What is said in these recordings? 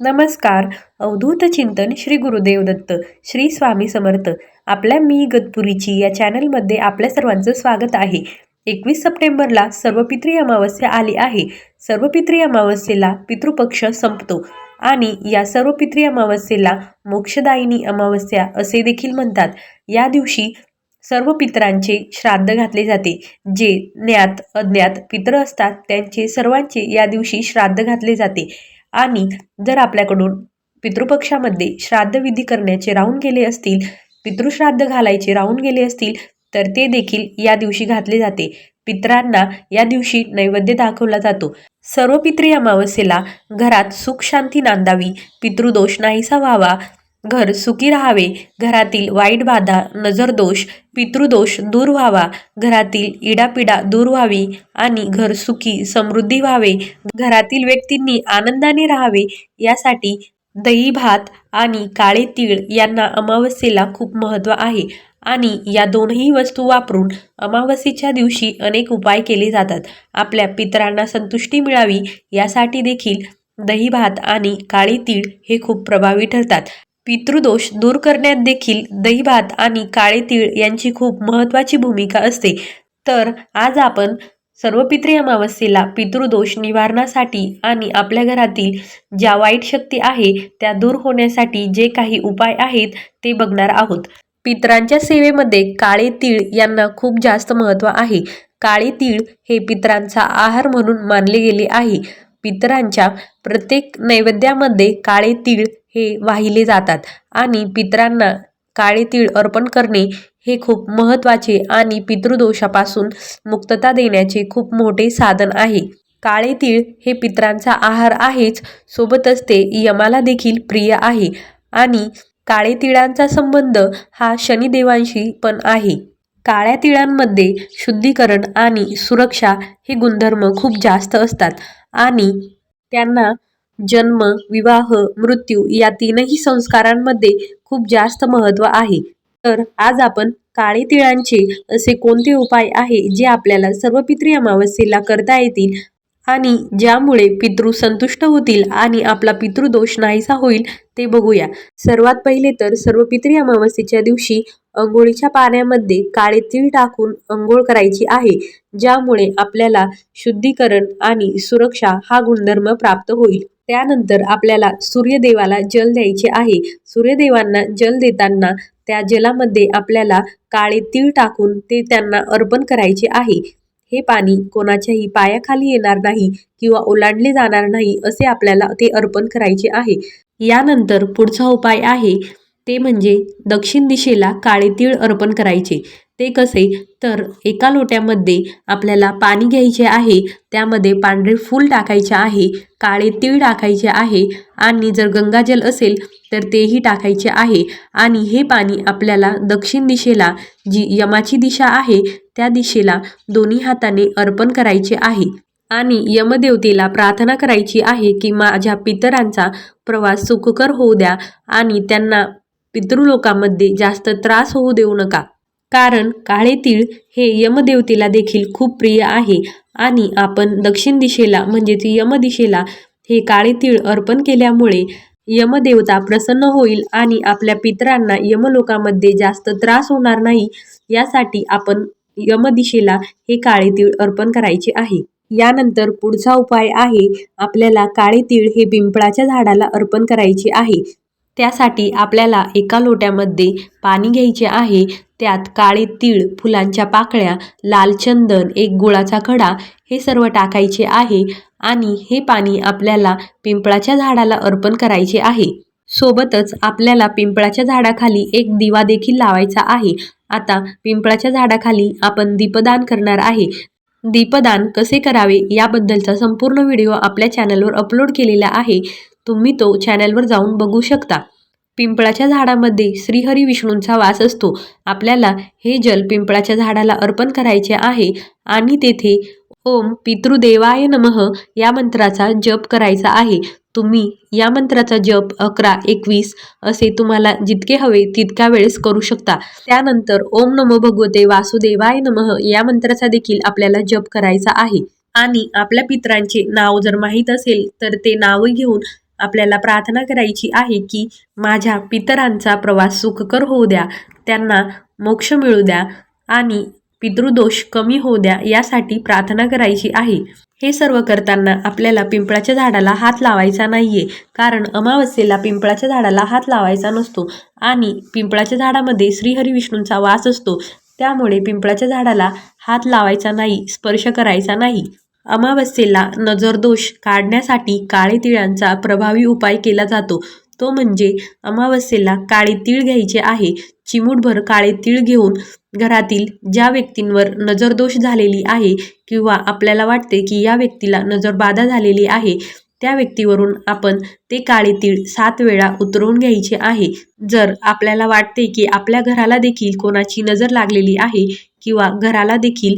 नमस्कार. अवधूत चिंतन श्री गुरुदेव दत्त श्री स्वामी समर्थ. आपल्या मी गतपुरीची या चॅनलमध्ये आपल्या सर्वांचं स्वागत आहे. 21 सप्टेंबरला सर्वपित्री अमावस्या आली आहे. सर्वपित्री अमावस्येला पितृपक्ष संपतो आणि या सर्वपित्री अमावस्येला मोक्षदायिनी अमावस्या असे देखील म्हणतात. या दिवशी सर्व पितरांचे श्राद्ध घातले जाते. जे ज्ञात अज्ञात पितर असतात त्यांचे सर्वांचे या दिवशी श्राद्ध घातले जाते. आणि जर आपल्याकडून पितृपक्षामध्ये श्राद्धविधी करण्याचे राहून गेले असतील, पितृश्राद्ध घालायचे राहून गेले असतील, तर ते देखील या दिवशी घातले जाते. पितरांना या दिवशी नैवेद्य दाखवला जातो. सर्व पित्री अमावस्येला घरात सुख शांती नांदावी, पितृदोष नाहीसा व्हावा, घर सुखी राहावे, घरातील वाईट बाधा नजरदोष पितृदोष दूर व्हावा, घरातील इडापिडा दूर व्हावी आणि घर सुखी समृद्धी व्हावे, घरातील व्यक्तींनी आनंदाने राहावे, यासाठी दही भात आणि काळे तीळ यांना अमावस्येला खूप महत्त्व आहे. आणि या दोनही वस्तू वापरून अमावस्येच्या दिवशी अनेक उपाय केले जातात. आपल्या पितरांना संतुष्टी मिळावी यासाठी देखील दही भात आणि काळे तीळ हे खूप प्रभावी ठरतात. पितृदोष दूर करण्यात देखील दही भात आणि काळे तीळ यांची खूप महत्त्वाची भूमिका असते. तर आज आपण सर्व पित्री अमावस्येला पितृदोष निवारणासाठी आणि आपल्या घरातील ज्या वाईट शक्ती आहे त्या दूर होण्यासाठी जे काही उपाय आहेत ते बघणार आहोत. पितरांच्या सेवेमध्ये काळे तीळ यांना खूप जास्त महत्त्व आहे. काळे तीळ हे पितरांचा आहार म्हणून मानले गेले आहे. पितरांच्या प्रत्येक नैवेद्यामध्ये काळे तीळ हे वाहिले जातात आणि पितरांना काळे तीळ अर्पण करणे हे खूप महत्त्वाचे आणि पितृदोषापासून मुक्तता देण्याचे खूप मोठे साधन आहे. काळे तीळ हे पितरांचा आहार आहेच, सोबतच ते यमाला देखील प्रिय आहे. आणि काळे तिळांचा संबंध हा शनिदेवांशी पण आहे. काळ्या तिळांमध्ये शुद्धीकरण आणि सुरक्षा हे गुणधर्म खूप जास्त असतात आणि त्यांना जन्म, विवाह, मृत्यू या तीनही संस्कारांमध्ये खूप जास्त महत्त्व आहे. तर आज आपण काळे तिळांचे असे कोणते उपाय आहे जे आपल्याला सर्व पित्री अमावस्येला करता येतील आणि ज्यामुळे पितृ संतुष्ट होतील आणि आपला पितृदोष नाहीसा होईल ते बघूया. सर्वात पहिले तर सर्व पित्री अमावस्येच्या दिवशी अंघोळीच्या पाण्यामध्ये काळे तीळ टाकून अंघोळ करायची आहे, ज्यामुळे आपल्याला शुद्धीकरण आणि सुरक्षा हा गुणधर्म प्राप्त होईल. त्यानंतर आपल्याला सूर्यदेवाला जल द्यायचे आहे. सूर्यदेवांना जल देताना त्या जलामध्ये आपल्याला काळे तीळ टाकून ते त्यांना अर्पण करायचे आहे. हे पाणी कोणाच्याही पायाखाली येणार नाही किंवा ओलांडले जाणार नाही असे आपल्याला ते अर्पण करायचे आहे. यानंतर पुढचा उपाय आहे ते म्हणजे दक्षिण दिशेला काळे तीळ अर्पण करायचे. ते कसे तर एका लोट्यामध्ये आपल्याला पाणी घ्यायचे आहे, त्यामध्ये पांढरे फूल टाकायचे आहे, काळे तीळ टाकायचे आहे आणि जर गंगाजल असेल तर तेही टाकायचे आहे. आणि हे पाणी आपल्याला दक्षिण दिशेला जी यमाची दिशा आहे त्या दिशेला दोन्ही हाताने अर्पण करायचे आहे. आणि यमदेवतेला प्रार्थना करायची आहे की माझ्या पितरांचा प्रवास सुखकर होऊ द्या आणि त्यांना पितृलोकामध्ये जास्त त्रास होऊ देऊ नका. कारण काळे तीळ हे यमदेवतेला देखील खूप प्रिय आहे आणि आपण दक्षिण दिशेला म्हणजेच यमदिशेला हे काळे तीळ अर्पण केल्यामुळे यमदेवता प्रसन्न होईल आणि आपल्या पितरांना यमलोकामध्ये जास्त त्रास होणार नाही, यासाठी आपण यमदिशेला हे काळे तीळ अर्पण करायचे आहे. यानंतर पुढचा उपाय आहे आपल्याला काळे तीळ हे पिंपळाच्या झाडाला अर्पण करायचे आहे. त्यासाठी आपल्याला एका लोट्यामध्ये पाणी घ्यायचे आहे, त्यात काळे तीळ, फुलांच्या पाकळ्या, लाल चंदन, एक गुळाचा खडा हे सर्व टाकायचे आहे आणि हे पाणी आपल्याला पिंपळाच्या झाडाला अर्पण करायचे आहे. सोबतच आपल्याला पिंपळाच्या झाडाखाली एक दिवा देखील लावायचा आहे. आता पिंपळाच्या झाडाखाली आपण दीपदान करणार आहे. दीपदान कसे करावे याबद्दलचा संपूर्ण व्हिडिओ आपल्या चॅनलवर अपलोड केलेला आहे, तुम्ही तो चॅनलवर जाऊन बघू शकता. पिंपळाच्या झाडामध्ये श्रीहरी विष्णूंचा वास असतो. आपल्याला हे जल पिंपळाच्या झाडाला अर्पण करायचे आहे आणि तेथे ओम पितृदेवाय नमः या मंत्राचा जप करायचा आहे. तुम्ही या मंत्राचा जप 11, 21 असे तुम्हाला जितके हवे तितक्या वेळेस करू शकता. त्यानंतर ओम नमो भगवते वासुदेवाय नमः या मंत्राचा देखील आपल्याला जप करायचा आहे. आणि आपल्या पितरांचे नाव जर माहीत असेल तर ते नाव घेऊन आपल्याला प्रार्थना करायची आहे की माझ्या पितरांचा प्रवास सुखकर होऊ द्या, त्यांना मोक्ष मिळू द्या आणि पितृदोष कमी होऊ द्या, यासाठी प्रार्थना करायची आहे. हे सर्व करताना आपल्याला पिंपळाच्या झाडाला हात लावायचा नाहीये, कारण अमावस्येला पिंपळाच्या झाडाला हात लावायचा नसतो आणि पिंपळाच्या झाडामध्ये श्रीहरी विष्णूंचा वास असतो. त्यामुळे पिंपळाच्या झाडाला हात लावायचा नाही, स्पर्श करायचा नाही. अमावस्येला नजरदोष काढण्यासाठी काळे तिळांचा प्रभावी उपाय केला जातो. तो म्हणजे अमावस्येला काळे तीळ घ्यायचे आहे. चिमूटभर काळे तीळ घेऊन घरातील ज्या व्यक्तींवर नजरदोष झालेली आहे किंवा आपल्याला वाटते की या व्यक्तीला नजरबाधा झालेली आहे, त्या व्यक्तीवरून आपण ते काळे तीळ 7 वेळा उतरवून घ्यायचे आहे. जर आपल्याला वाटते की आपल्या घराला देखील कोणाची नजर लागलेली आहे किंवा घराला देखील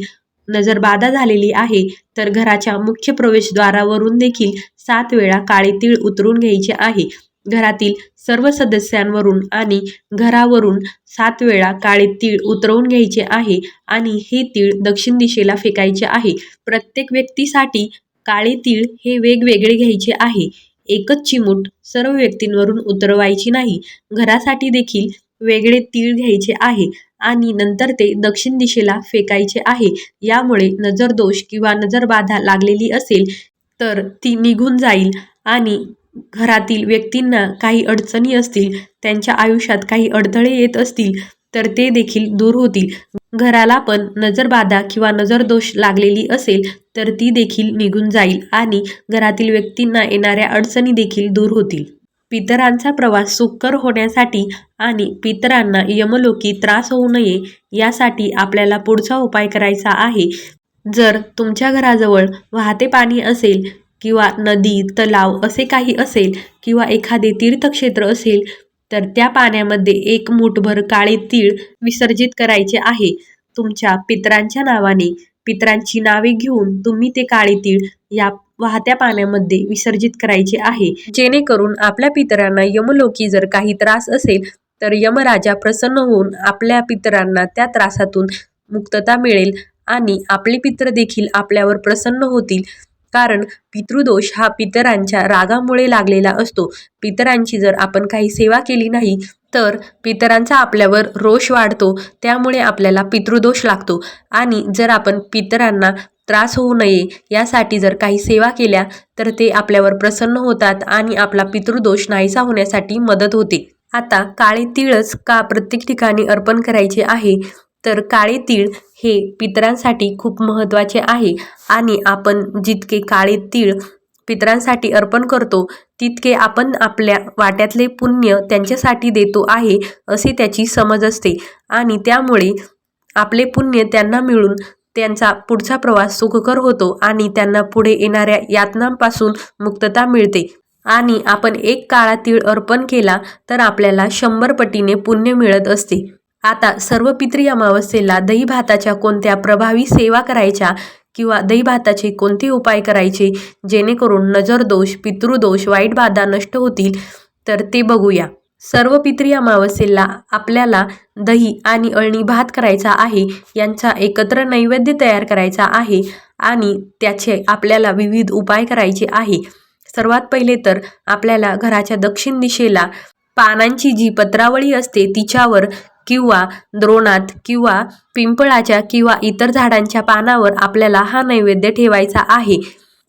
नजरबाधा झालेली आहे, तर घराच्या मुख्य प्रवेशद्वारावरून देखील 7 वेळा काळे तीळ उतरवून घ्यायचे आहे. घरातील सर्व सदस्यांवरून आणि घरावरून 7 वेळा काळे तीळ उतरवून घ्यायचे आहे आणि हे तीळ दक्षिण दिशेला फेकायचे आहे. प्रत्येक व्यक्तीसाठी काळे तीळ हे वेगवेगळे घ्यायचे आहे. एकच चिमूट सर्व व्यक्तींवरून उतरवायची नाही. घरासाठी देखील वेगळे तीळ घ्यायचे आहे आणि नंतर ते दक्षिण दिशेला फेकायचे आहे. यामुळे नजरदोष किंवा नजरबाधा लागलेली असेल तर ती निघून जाईल आणि घरातील व्यक्तींना काही अडचणी असतील, त्यांच्या आयुष्यात काही अडथळे येत असतील तर ते देखील दूर होतील. घराला पण नजरबाधा किंवा नजरदोष लागलेली असेल तर ती देखील निघून जाईल आणि घरातील व्यक्तींना येणाऱ्या अडचणी देखील दूर होतील. पितरांचा प्रवास सुखकर होण्यासाठी आणि पितरांना यमलोकी त्रास होऊ नये यासाठी आपल्याला पुढचा उपाय करायचा आहे. जर तुमच्या घराजवळ वाहते पाणी असेल किंवा नदी, तलाव असे काही असेल किंवा एखादे तीर्थक्षेत्र असेल तर त्या पाण्यामध्ये 1 मूठभर काळे तीळ विसर्जित करायचे आहे. तुमच्या पितरांच्या नावाने, पितरांची नावे घेऊन तुम्ही ते काळे तीळ या वाहत्या पाण्यामध्ये विसर्जित करायचे आहे, जेणेकरून आपल्या पितरांना यमलोकी जर काही त्रास असेल तर यमराजा प्रसन्न होऊन आपल्या पितरांना त्या त्रासातून मुक्तता मिळेल आणि आपले पितर देखील आपल्यावर प्रसन्न होतील. कारण पितृदोष हा पितरांच्या रागामुळे लागलेला असतो. पितरांची जर आपण काही सेवा केली नाही तर पितरांचा आपल्यावर रोष वाढतो, त्यामुळे आपल्याला पितृदोष लागतो. आणि जर आपण पितरांना त्रास होऊ नये यासाठी जर काही सेवा केल्या तर ते आपल्यावर प्रसन्न होतात आणि आपला पितृदोष नाहीसा होण्यासाठी मदत होते. आता काळे तीळच का प्रत्येक ठिकाणी अर्पण करायचे आहे, तर काळे तीळ हे पितरांसाठी खूप महत्त्वाचे आहे आणि आपण जितके काळे तीळ पितरांसाठी अर्पण करतो तितके आपण आपल्या वाट्यातले पुण्य त्यांच्यासाठी देतो आहे, असे त्याची समज असते. आणि त्यामुळे आपले पुण्य त्यांना मिळून त्यांचा पुढचा प्रवास सुखकर होतो आणि त्यांना पुढे येणाऱ्या यातनांपासून मुक्तता मिळते. आणि आपण 1 काळा तीळ अर्पण केला तर आपल्याला 100 पटीने पुण्य मिळत असते. आता सर्व पितरी अमावस्येला दही भाताच्या कोणत्या प्रभावी सेवा करायच्या किंवा दही भाताचे कोणते उपाय करायचे जेणेकरून नजरदोष, पितृदोष, वाईट बाधा नष्ट होतील, तर ते बघूया. सर्व पितरी अमावस्येला आपल्याला दही आणि अळणी भात करायचा आहे. यांचा एकत्र नैवेद्य तयार करायचा आहे आणि त्याचे आपल्याला विविध उपाय करायचे आहे. सर्वात पहिले तर आपल्याला घराच्या दक्षिण दिशेला पानांची जी पत्रावळी असते तिच्यावर किंवा द्रोणात किंवा पिंपळाच्या किंवा इतर झाडांच्या पानावर आपल्याला हा नैवेद्य ठेवायचा आहे.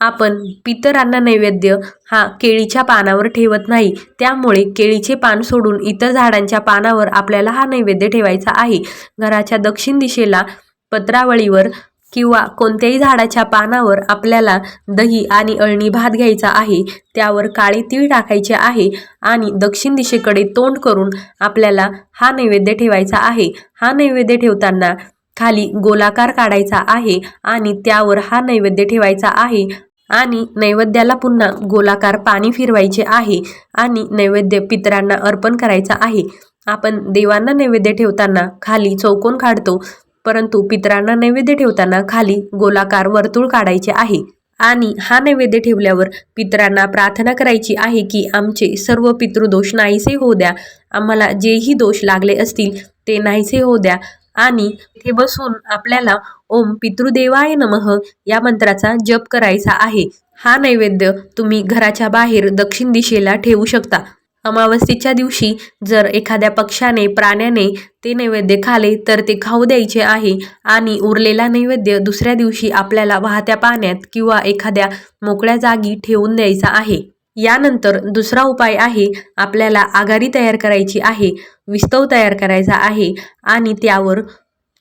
आपण पितरांना नैवेद्य हा केळीच्या पानावर ठेवत नाही, त्यामुळे केळीचे पान सोडून इतर झाडांच्या पानावर आपल्याला हा नैवेद्य ठेवायचा आहे. घराच्या दक्षिण दिशेला पत्रावळीवर किंवा कोणत्याही झाडाच्या पानावर आपल्याला दही आणि अळणी भात घ्यायचा आहे. त्यावर काळे तीळ टाकायचे आहे आणि दक्षिण दिशेकडे तोंड करून आपल्याला हा नैवेद्य ठेवायचा आहे. हा नैवेद्य ठेवताना खाली गोलाकार काढायचा आहे आणि त्यावर हा नैवेद्य ठेवायचा आहे आणि नैवेद्याला पुन्हा गोलाकार पाणी फिरवायचे आहे आणि नैवेद्य पितरांना अर्पण करायचा आहे. आपण देवांना नैवेद्य ठेवताना खाली चौकोन काढतो, परंतु पितरांना नैवेद्य ठेवताना खाली गोलाकार वर्तुळ काढायचे आहे. आणि हा नैवेद्य ठेवल्यावर पितरांना प्रार्थना करायची आहे की आमचे सर्व पितृदोष नाहीसे होऊ द्या, आम्हाला जेही दोष लागले असतील ते नाहीसे होऊ द्या. आणि इथे बसून आपल्याला ओम पितृदेवाय नमः या मंत्राचा जप करायचा आहे. हा नैवेद्य तुम्ही घराच्या बाहेर दक्षिण दिशेला ठेवू शकता. अमावस्येच्या दिवशी जर एखाद्या पक्ष्याने, प्राण्याने ते नैवेद्य खाले तर ते खाऊ द्यायचे आहे आणि उरलेला नैवेद्य दुसऱ्या दिवशी आपल्याला वाहत्या पाण्यात किंवा एखाद्या मोकळ्या जागी ठेवून द्यायचा आहे. यानंतर दुसरा उपाय आहे, आपल्याला आगारी तयार करायची आहे, विस्तव तयार करायचा आहे आणि त्यावर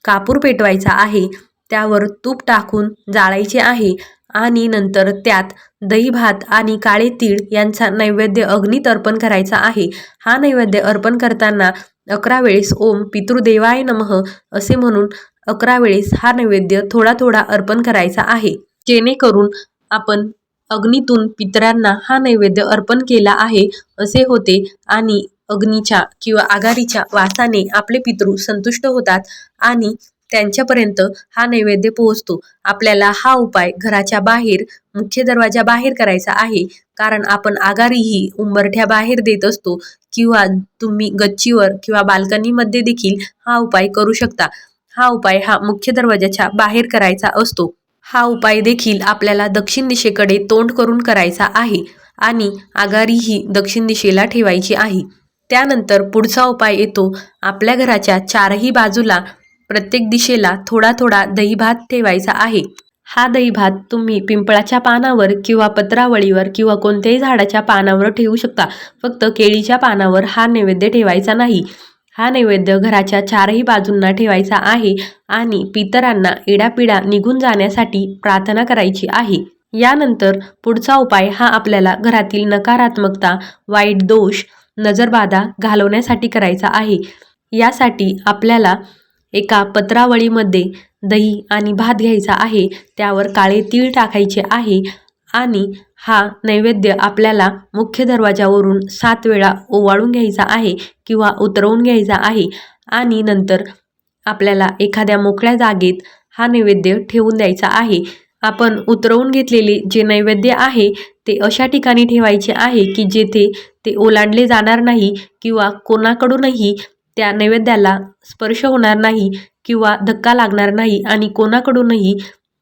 कापूर पेटवायचा आहे. त्यावर तूप टाकून जाळायचे आहे आणि नंतर त्यात दही भात आणि काळे तीळ यांचा नैवेद्य अग्नीत अर्पण करायचा आहे. हा नैवेद्य अर्पण करताना 11 वेळेस ओम पितृदेवाय नमः असे म्हणून 11 वेळेस हा नैवेद्य थोडा थोडा अर्पण करायचा आहे. जेणेकरून आपण अग्नीतून पितरांना हा नैवेद्य अर्पण केला आहे असे होते आणि अग्नीच्या किंवा आगारीच्या वासाने आपले पितृ संतुष्ट होतात आणि त्यांच्यापर्यंत हा नैवेद्य पोहोचतो. आपल्याला हा उपाय घराच्या बाहेर, मुख्य दरवाजा बाहेर करायचा आहे, कारण आपण आगारी ही उंबरठ्या बाहेर देत असतो किंवा तुम्ही गच्चीवर किंवा बाल्कनीमध्ये देखील हा उपाय करू शकता. हा उपाय मुख्य दरवाजाच्या बाहेर करायचा असतो. हा उपाय देखील आपल्याला दक्षिण दिशेकडे तोंड करून करायचा आहे आणि आगारी ही दक्षिण दिशेला ठेवायची आहे. त्यानंतर पुढचा उपाय येतो, आपल्या घराच्या चारही बाजूला प्रत्येक दिशेला थोडा थोडा दही भात ठेवायचा आहे. हा दही भात तुम्ही पिंपळाच्या पानावर किंवा पत्रावळीवर किंवा कोणत्याही झाडाच्या पानावर ठेवू शकता. फक्त केळीच्या पानावर हा नैवेद्य ठेवायचा नाही. हा नैवेद्य घराच्या चारही बाजूंना ठेवायचा आहे आणि पितरांना इडापिडा निघून जाण्यासाठी प्रार्थना करायची आहे. यानंतर पुढचा उपाय आपल्याला घरातील नकारात्मकता, वाईट दोष, नजरबाधा घालवण्यासाठी करायचा आहे. यासाठी आपल्याला एका पत्रावळीमध्ये दही आणि भात घ्यायचा आहे. त्यावर काळे तीळ टाकायचे आहे आणि हा नैवेद्य आपल्याला मुख्य दरवाजावरून 7 वेळा ओवाळून घ्यायचा आहे किंवा उतरवून घ्यायचा आहे आणि नंतर आपल्याला एखाद्या मोकळ्या जागेत हा नैवेद्य ठेवून द्यायचा आहे. आपण उतरवून घेतलेले जे नैवेद्य आहे ते अशा ठिकाणी ठेवायचे आहे की जेथे ते ओलांडले जाणार नाही किंवा कोणाकडूनही त्या नैवेद्याला स्पर्श होणार नाही किंवा धक्का लागणार नाही आणि कोणाकडूनही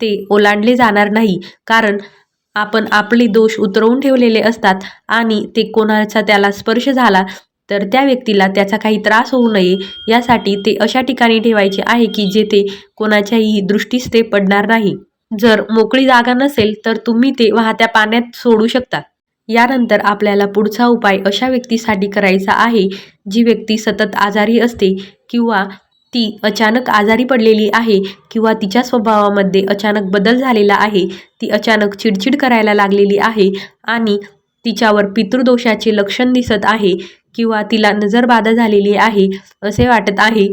ते ओलांडले जाणार नाही. कारण आपण आपले दोष उतरवून ठेवलेले असतात आणि ते कोणाचा त्याला स्पर्श झाला तर त्या व्यक्तीला त्याचा काही त्रास होऊ नये यासाठी ते अशा ठिकाणी ठेवायचे आहे की जेथे कोणाच्याही दृष्टीस ते पडणार नाही. जर मोकळी जागा नसेल तर तुम्ही ते वाहत्या पाण्यात सोडू शकता. यानंतर आपल्याला पुढचा उपाय अशा व्यक्तीसाठी करायचा आहे, जी व्यक्ती सतत आजारी असते किंवा ती अचानक आजारी पडलेली आहे किंवा तिच्या स्वभावामध्ये अचानक बदल झालेला आहे. ती अचानक चिडचिड करायला लागलेली आहे आणि तिच्यावर पितृदोषाचे लक्षण दिसत आहे किंवा तिला नजरबाधा झालेली आहे असे वाटत आहे.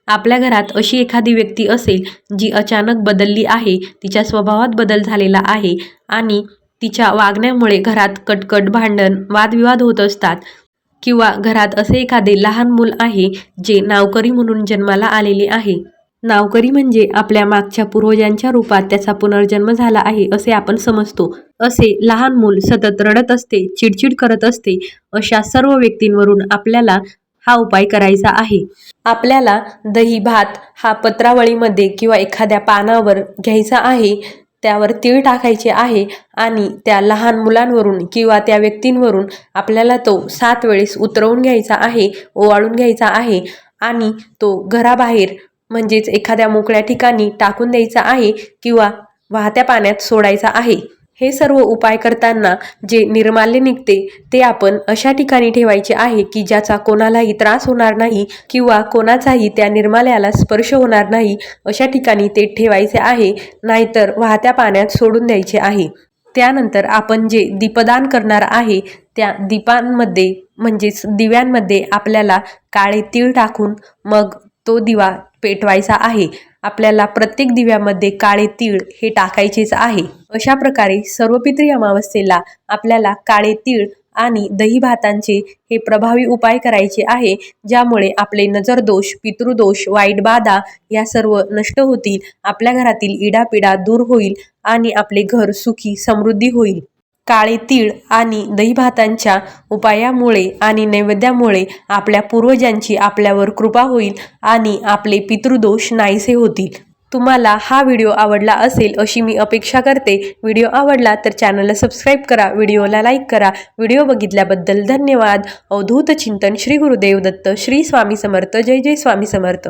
आपल्या घरात अशी एखादी व्यक्ती असेल जी अचानक बदलली आहे, तिच्या स्वभावात बदल झालेला आहे आणि तिच्या वागण्यामुळे घरात कटकट, भांडण, वादविवाद होत असतात किंवा घरात असे एखादे लहान मूल आहे जे नावकरी म्हणून जन्माला आलेले आहे. नावकरी म्हणजे आपल्या मागच्या पूर्वजांच्या रूपात त्याचा पुनर्जन्म झाला आहे असे आपण समजतो. असे लहान मूल सतत रडत असते, चिडचिड करत असते, अशा सर्व व्यक्तींवरून आपल्याला हा उपाय करायचा आहे. आपल्याला दही भात पत्रावळीमध्ये किंवा एखाद्या पानावर घ्यायचा आहे. त्यावर तीळ टाकायचे आहे आणि त्या लहान मुलांवरून किंवा त्या व्यक्तींवरून आपल्याला तो 7 वेळेस उतरवून घ्यायचा आहे, ओवाळून घ्यायचा आहे आणि तो घराबाहेर म्हणजेच एखाद्या मोकळ्या ठिकाणी टाकून द्यायचा आहे किंवा वाहत्या पाण्यात सोडायचा आहे. हे सर्व उपाय करताना जे निर्माल्य निघते ते आपण अशा ठिकाणी ठेवायचे आहे की ज्याचा कोणालाही त्रास होणार नाही किंवा कोणाचाही त्या निर्माल्याला स्पर्श होणार नाही अशा ठिकाणी ते ठेवायचे आहे, नाहीतर वाहत्या पाण्यात सोडून द्यायचे आहे. त्यानंतर आपण जे दीपदान करणार आहे त्या दीपांमध्ये म्हणजेच दिव्यांमध्ये आपल्याला काळे तीळ टाकून मग तो दिवा पेटवायचा आहे. आपल्याला प्रत्येक दिव्यामध्ये काळे तीळ हे टाकायचेच आहे. अशा प्रकारे सर्वपित्री अमावस्येला आपल्याला काळे तीळ आणि दही भातांचे हे प्रभावी उपाय करायचे आहे, ज्यामुळे आपले नजरदोष, पितृदोष, वाईट बाधा या सर्व नष्ट होतील. आपल्या घरातील इडापिडा दूर होईल आणि आपले घर सुखी समृद्धी होईल. काळे तीळ आणि दही भातांच्या उपायामुळे आणि नैवेद्यामुळे आपल्या पूर्वजांची आपल्यावर कृपा होईल आणि आपले पितृदोष नाहीसे होतील. तुम्हाला हा व्हिडिओ आवडला असेल अशी मी अपेक्षा करते. व्हिडिओ आवडला तर चॅनलला सबस्क्राईब करा, व्हिडिओला लाईक करा. व्हिडिओ बघितल्याबद्दल धन्यवाद. अवधूत चिंतन श्री गुरुदेव दत्त. श्री स्वामी समर्थ. जय जय स्वामी समर्थ.